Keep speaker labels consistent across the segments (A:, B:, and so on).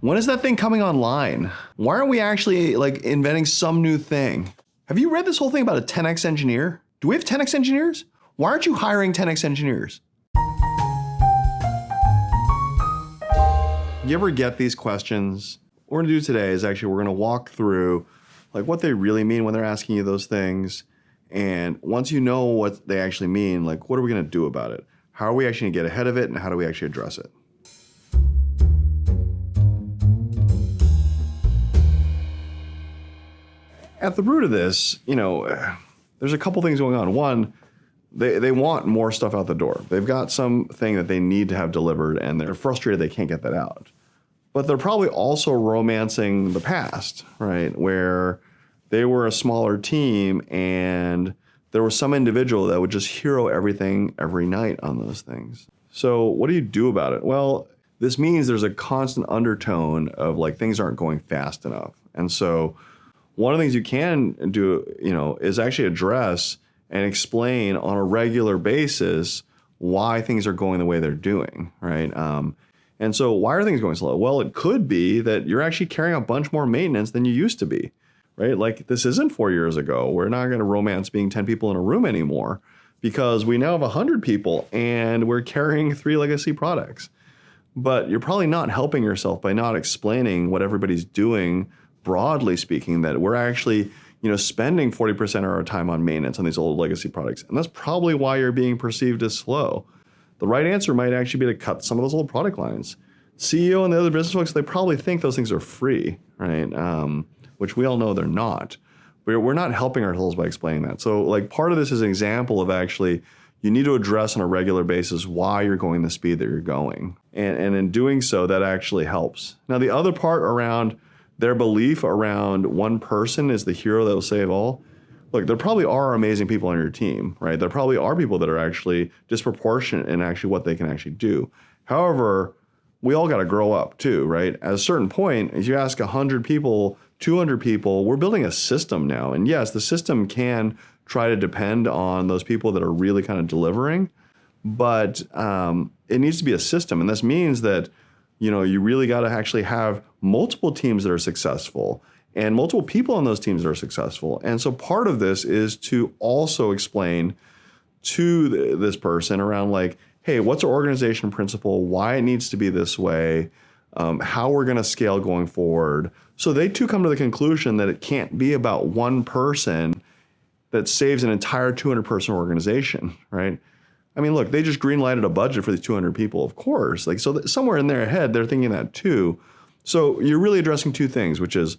A: When is that thing coming online? Why aren't we actually like inventing some new thing? Have you read this whole thing about a 10x engineer? Do we have 10x engineers? Why aren't you hiring 10x engineers? You ever get these questions? What we're gonna do today is actually we're gonna walk through like what they really mean when they're asking you those things. And once you know what they actually mean, like what are we gonna do about it? How are we actually gonna get ahead of it and how do we actually address it? At the root of this, there's a couple things going on. One, they want more stuff out the door. They've got something that they need to have delivered and they're frustrated they can't get that out. But they're probably also romancing the past, right? Where they were a smaller team and there was some individual that would just hero everything every night on those things. So what do you do about it? Well, this means there's a constant undertone of like things aren't going fast enough. And so one of the things you can do, is actually address and explain on a regular basis why things are going the way they're doing, right? And so why are things going slow? Well, it could be that you're actually carrying a bunch more maintenance than you used to be, right? Like this isn't 4 years ago. We're not going to romance being 10 people in a room anymore because we now have 100 people and we're carrying 3 legacy products. But you're probably not helping yourself by not explaining what everybody's doing, broadly speaking, that we're actually spending 40% of our time on maintenance on these old legacy products. And that's probably why you're being perceived as slow. The right answer might actually be to cut some of those old product lines. CEO and the other business folks, they probably think those things are free, right? Which we all know they're not. We're not helping ourselves by explaining that. So like part of this is an example of actually you need to address on a regular basis why you're going the speed that you're going. And in doing so, that actually helps. Now, the other part around their belief around one person is the hero that will save all. Look, there probably are amazing people on your team, right? There probably are people that are actually disproportionate in actually what they can actually do. However, we all got to grow up too, right? At a certain point, as you ask 100 people, 200 people, we're building a system now. And yes, the system can try to depend on those people that are really kind of delivering, but it needs to be a system. And this means that you really got to actually have multiple teams that are successful and multiple people on those teams that are successful. And so part of this is to also explain to this person around like, hey, what's our organization principle, why it needs to be this way, how we're going to scale going forward. So they too come to the conclusion that it can't be about one person that saves an entire 200-person organization, right? I mean, look, they just green-lighted a budget for these 200 people, of course. Like, so somewhere in their head, they're thinking that too. So you're really addressing two things, which is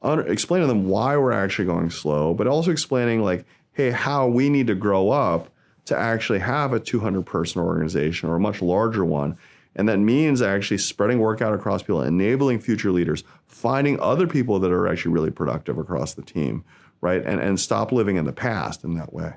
A: explaining to them why we're actually going slow, but also explaining like, hey, how we need to grow up to actually have a 200-person organization or a much larger one. And that means actually spreading work out across people, enabling future leaders, finding other people that are actually really productive across the team, right? And stop living in the past in that way.